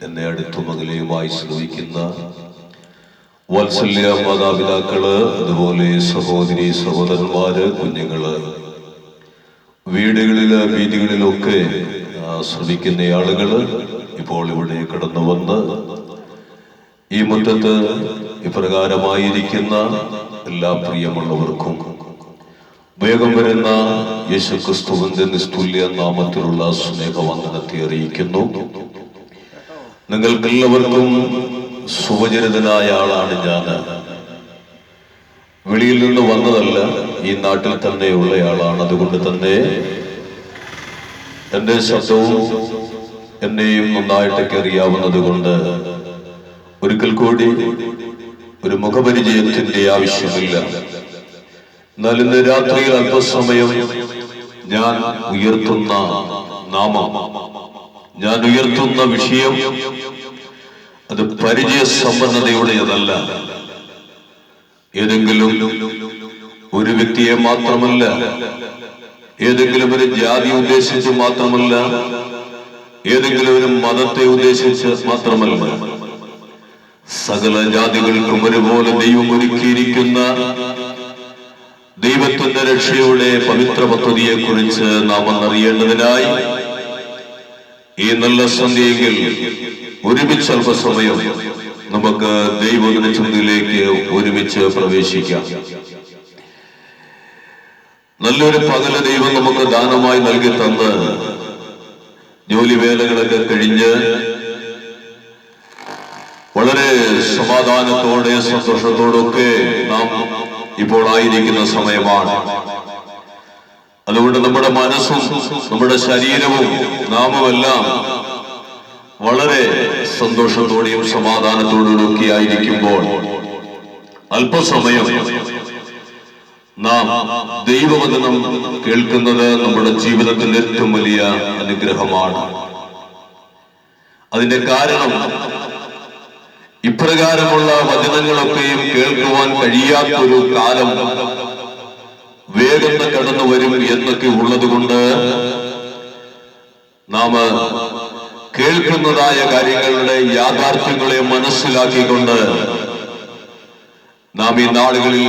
എന്നെ അടുത്തും അകലെയുമായി ശ്രമിക്കുന്ന വാത്സല്യ മാതാപിതാക്കള്, അതുപോലെ സഹോദരി സഹോദരന്മാര്, കുഞ്ഞുങ്ങള്, വീടുകളില് വീതികളിലൊക്കെ ശ്രമിക്കുന്ന ആളുകള്, ഇപ്പോൾ ഇവിടെ കടന്നു വന്ന് ഈ മുറ്റത്ത് ഇപ്രകാരമായിരിക്കുന്ന എല്ലാ പ്രിയമുള്ളവർക്കും വേഗം വരുന്ന യേശുക്രിസ്തുവിന്റെ നിസ്തുല്യ നാമത്തിലുള്ള സ്നേഹവന്ദനത്തെ അറിയിക്കുന്നു. നിങ്ങൾക്കെല്ലാവർക്കും സുപരിചിതനായ ആളാണ് ഞാൻ. വെളിയിൽ നിന്ന് വന്നതല്ല, ഈ നാട്ടിൽ തന്നെയുള്ള ആളാണ്. അതുകൊണ്ട് തന്നെ എൻ്റെ ശബ്ദവും എന്നെയും നന്നായിട്ടൊക്കെ അറിയാവുന്നത് കൊണ്ട് ഒരിക്കൽ കൂടി ഒരു മുഖപരിചയത്തിന്റെ ആവശ്യമില്ല. എന്നാൽ ഇന്ന് രാത്രിയിൽ അല്പസമയം ഞാൻ ഉയർത്തുന്ന നാമം, ഞാൻ ഉയർത്തുന്ന വിഷയം അത് പരിചയ സമ്പന്നതയുടേതല്ല. ഏതെങ്കിലും ഒരു വ്യക്തിയെ മാത്രമല്ല, ഏതെങ്കിലും ഒരു ജാതി ഉദ്ദേശിച്ച് മാത്രമല്ല, ഏതെങ്കിലും ഒരു മതത്തെ ഉദ്ദേശിച്ച് മാത്രമല്ല, സകല ജാതികൾക്കും ഒരുപോലെ ദൈവം ഒരുക്കിയിരിക്കുന്ന ദൈവത്തിന്റെ രക്ഷയുടെ പവിത്ര പദ്ധതിയെ കുറിച്ച് നാം അറിയേണ്ടതിനായി ഈ നല്ല സന്ധ്യയെങ്കിൽ ഒരുമിച്ച് അല്പസമയം നമുക്ക് ദൈവത്തിന്റെ ചിന്തയിലേക്ക് ഒരുമിച്ച് പ്രവേശിക്കാം. നല്ലൊരു പകല് ദൈവം നമുക്ക് ദാനമായി നൽകി തന്ന് ജോലി വേലകളൊക്കെ കഴിഞ്ഞ് വളരെ സമാധാനത്തോടെ സന്തോഷത്തോടൊക്കെ നാം ഇപ്പോൾ ആയിരിക്കുന്ന സമയമാണ്. അതുകൊണ്ട് നമ്മുടെ മനസ്സും നമ്മുടെ ശരീരവും നാമുമെല്ലാം വളരെ സന്തോഷത്തോടെയും സമാധാനത്തോടും ഒക്കെ ആയിരിക്കുമ്പോൾ അല്പസമയം നാം ദൈവവചനം കേൾക്കുന്നത് നമ്മുടെ ജീവിതത്തിന്റെ ഏറ്റവും വലിയ അനുഗ്രഹമാണ്. അതിന്റെ കാരണം ഇപ്രകാരമുള്ള വചനങ്ങളൊക്കെയും കേൾക്കുവാൻ കഴിയാത്തൊരു കാലം വേഗം കടന്നു വരും എന്നൊക്കെ ഉള്ളത് കൊണ്ട് നാം കേൾക്കുന്നതായ കാര്യങ്ങളുടെ യാഥാർത്ഥ്യങ്ങളെ മനസ്സിലാക്കിക്കൊണ്ട് നാം ഈ നാളുകളിൽ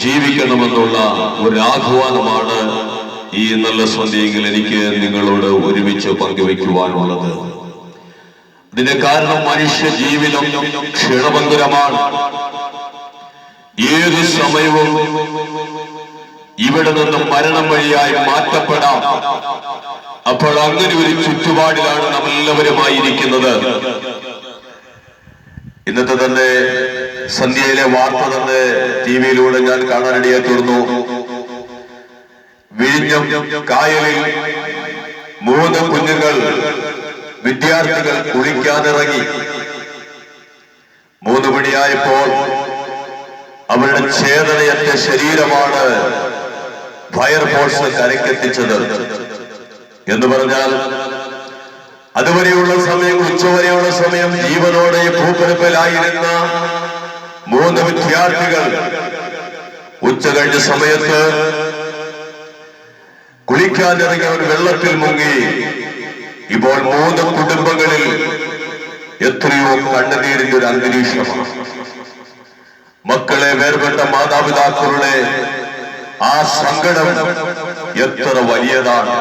ജീവിക്കണമെന്നുള്ള ഒരു ആഹ്വാനമാണ് ഈ നല്ല സന്ധ്യയെങ്കിൽ എനിക്ക് നിങ്ങളോട് ഒരുമിച്ച് പങ്കുവയ്ക്കുവാനുള്ളത്. ഇതിന്റെ കാരണം മനുഷ്യ ജീവിതം ക്ഷണഭംഗുരമാണ്. ഏത് സമയവും ഇവിടെ നിന്നും മരണം വഴിയായി മാറ്റപ്പെടാം. അപ്പോൾ അങ്ങനെ ഒരു ചുറ്റുപാടിലാണ് നാം എല്ലാവരുമായിരിക്കുന്നത്. ഇന്നത്തെ തന്നെ സന്ധ്യയിലെ വാർത്ത തന്നെ ടിവിയിലൂടെ ഞാൻ കാണാനിടയായി തീർന്നു. വിഴിഞ്ഞം കായലിൽ 3 കുഞ്ഞുങ്ങൾ വിദ്യാർത്ഥികൾ കുളിക്കാനിറങ്ങി. 3 മണിയായപ്പോൾ അവരുടെ ചേതനയറ്റ ശരീരമാണ് ഫയർഫോഴ്സ് കരക്കെത്തിച്ചത്. എന്ന് പറഞ്ഞാൽ അതുവരെയുള്ള സമയം, ഉച്ചവരെയുള്ള സമയം ജീവനോടെ ഭൂപരപ്പിലായിരുന്ന 3 വിദ്യാർത്ഥികൾ ഉച്ച കഴിഞ്ഞ സമയത്ത് കുളിക്കാനിറങ്ങിയവർ വെള്ളത്തിൽ മുങ്ങി. ഇപ്പോൾ 3 കുടുംബങ്ങളിൽ എത്രയോ കണ്ണുനീരിന്റെ ഒരു അന്തരീക്ഷമാണ്. മക്കളെ വേർപെട്ട മാതാപിതാക്കളുടെ ആ സങ്കടം എത്ര വലിയതാണ്.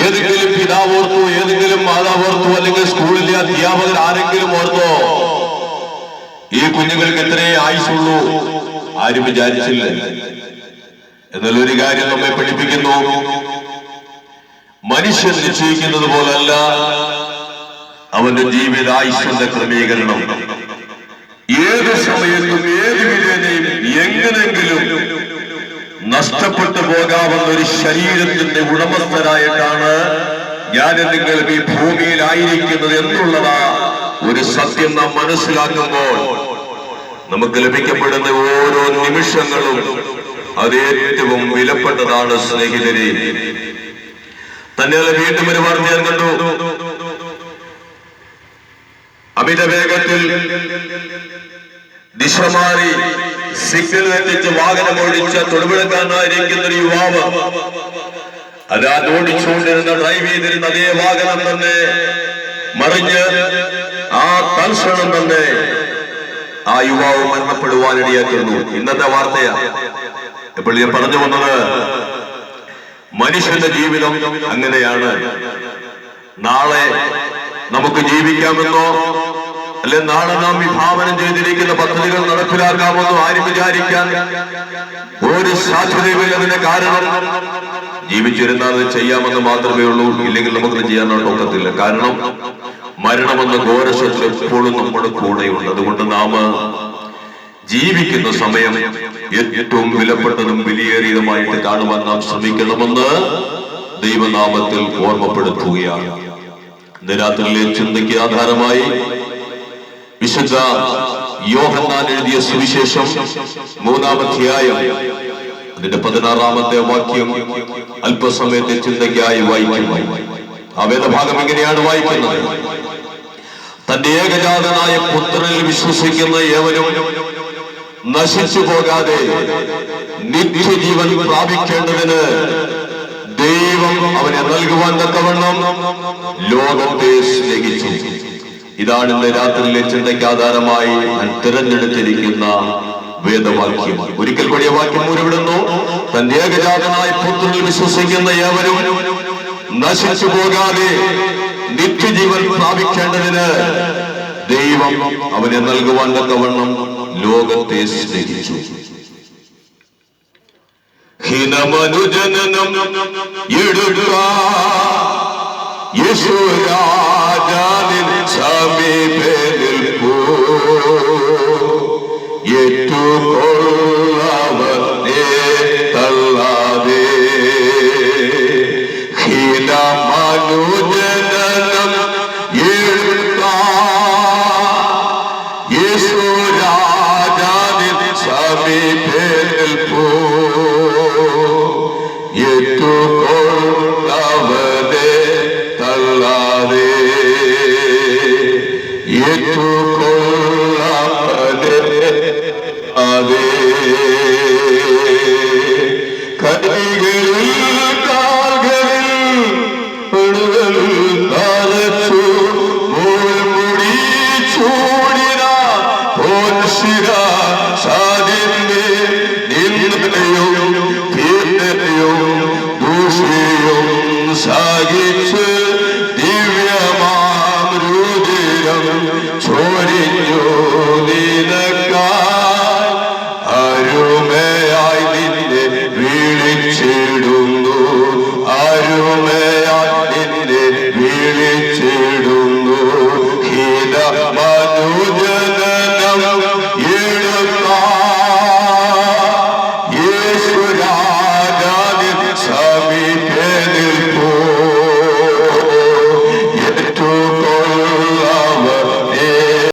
ഏതെങ്കിലും പിതാവ് ഓർത്തു, ഏതെങ്കിലും മാതാവ് ഓർത്തു, അല്ലെങ്കിൽ സ്കൂളിലെ അധ്യാപകർ ആരെങ്കിലും ഓർത്തോ ഈ കുഞ്ഞുങ്ങൾക്ക് എത്രയേ ആയുസുള്ളൂ? ആരും വിചാരിച്ചില്ല. എന്നാൽ ഒരു കാര്യം നമ്മെ പഠിപ്പിക്കുന്നു, മനുഷ്യൻ നിശ്ചയിക്കുന്നത് പോലല്ല അവന്റെ ജീവിതായുഷ്യന്റെ ക്രമീകരണം. ഏത് സമയത്തും ഏത് വിധേനയും എങ്ങനെങ്കിലും നഷ്ടപ്പെട്ടു പോകാവുന്ന ഒരു ശരീരത്തിന്റെ ഉടമസ്ഥരായിട്ടാണ് ഞാൻ നിങ്ങൾക്ക് ഈ ഭൂമിയിലായിരിക്കുന്നത് എന്നുള്ളതാ ഒരു സത്യം നാം മനസ്സിലാക്കുമ്പോൾ നമുക്ക് ലഭിക്കപ്പെടുന്ന ഓരോ നിമിഷങ്ങളും അത് ഏറ്റവും വിലപ്പെട്ടതാണ്. സ്നേഹിതരെ, തന്നെയല്ല വീണ്ടും ഒരു വാർത്ത ഞാൻ കണ്ടു. അമിത വേഗത്തിൽ ദിശ മാറി സിഗ്നൽ തെറ്റിച്ച് വാഹനം ഓടിച്ച തൊടുപുഴക്കാരനായിരിക്കുന്ന ഒരു യുവാവ് അതാ ഓടിച്ചുകൊണ്ടിരുന്ന ഡ്രൈവ് ചെയ്തിരുന്ന അതേ വാഹനം തന്നെ അറിഞ്ഞ് ആ തൽക്ഷണം തന്നെ ആ യുവാവ് മരണപ്പെടുവാനിടയാക്കുന്നു. ഇന്നത്തെ വാർത്തയാ. ഇപ്പോൾ ഞാൻ പറഞ്ഞു വന്നത്, മനുഷ്യന്റെ ജീവിതം അങ്ങനെയാണ്. നാളെ നമുക്ക് ജീവിക്കാമെന്നോ അല്ലെ നാളെ നാം വിഭാവനം ചെയ്തിരിക്കുന്ന പദ്ധതികൾ നടപ്പിലാക്കാമെന്നോ ആരും വിചാരിക്കാൻ ഒരു സാധ്യതയുമില്ല. അതിന്റെ കാരണം ജീവിച്ചിരുന്നാൽ അത് ചെയ്യാമെന്ന് മാത്രമേ ഉള്ളൂ. ഇല്ലെങ്കിൽ നമുക്കത് ചെയ്യാനായിട്ട് ഒക്കത്തില്ല. കാരണം മരണമെന്ന ഘോരശത്രു എപ്പോഴും നമ്മുടെ കൂടെയുണ്ട്. അതുകൊണ്ട് നാം ജീവിക്കുന്ന സമയം ഏറ്റവും വിലപ്പെട്ടതും വിലയേറിയതുമായിട്ട് കാണുവാൻ നാം ശ്രമിക്കണമെന്ന് ദൈവനാമത്തിൽ ഓർമ്മപ്പെടുത്തുകയാണ്. ഇന്ന് രാത്രിയിലെ ചിന്തയ്ക്ക് ആധാരമായി വിശുദ്ധ യോഹന്നാൻ എഴുതിയ സുവിശേഷം 3-ാം അധ്യായം അതിന്റെ 16-ാമത്തെ വാക്യം അല്പസമയത്തെ ചിന്തയ്ക്കായി വായിക്കുന്നു. ആ വേദഭാഗം എങ്ങനെയാണ് വായിക്കുന്നത്? തന്റെ ഏകജാതനായ പുത്രനിൽ വിശ്വസിക്കുന്ന ഏവനും നശിച്ചു പോകാതെ നിത്യജീവൻ പ്രാപിക്കേണ്ടതിന് ദൈവം അവനെ നൽകുവാൻ തക്കവണ്ണം ലോകത്തെ സ്നേഹിച്ചു. ഇതാണ് ഇന്ന് രാത്രിയിലെ ചിന്തയ്ക്ക് ആധാരമായി ഞാൻ തിരഞ്ഞെടുത്തിരിക്കുന്ന വേദവാക്യം. ഒരിക്കൽ കൂടിയ വാക്യം ഉരുവിടുന്നു. തന്റെ ഏകജാതനായ പുത്രനിൽ വിശ്വസിക്കുന്ന ഏവനും നശിച്ചു പോകാതെ നിത്യജീവൻ പ്രാപിക്കേണ്ടതിന് ദൈവം അവനെ നൽകുവാൻ തക്കവണ്ണം ലോകത്തെ സ്നേഹിച്ചു. ഹീനമനുജനനം എടുത്ത യേശുരാജാനിൻ സമീപേ നിൽപ്പൂ ഏറ്റുകൊള്ളവനെ തള്ളാതെ. ഹീനമനുജനനം എടുത്ത യേശുരാജാനിൻ സമീപേ നിൽപ്പൂ ഏറ്റുകൊള്ളവനെ തള്ളാതെ.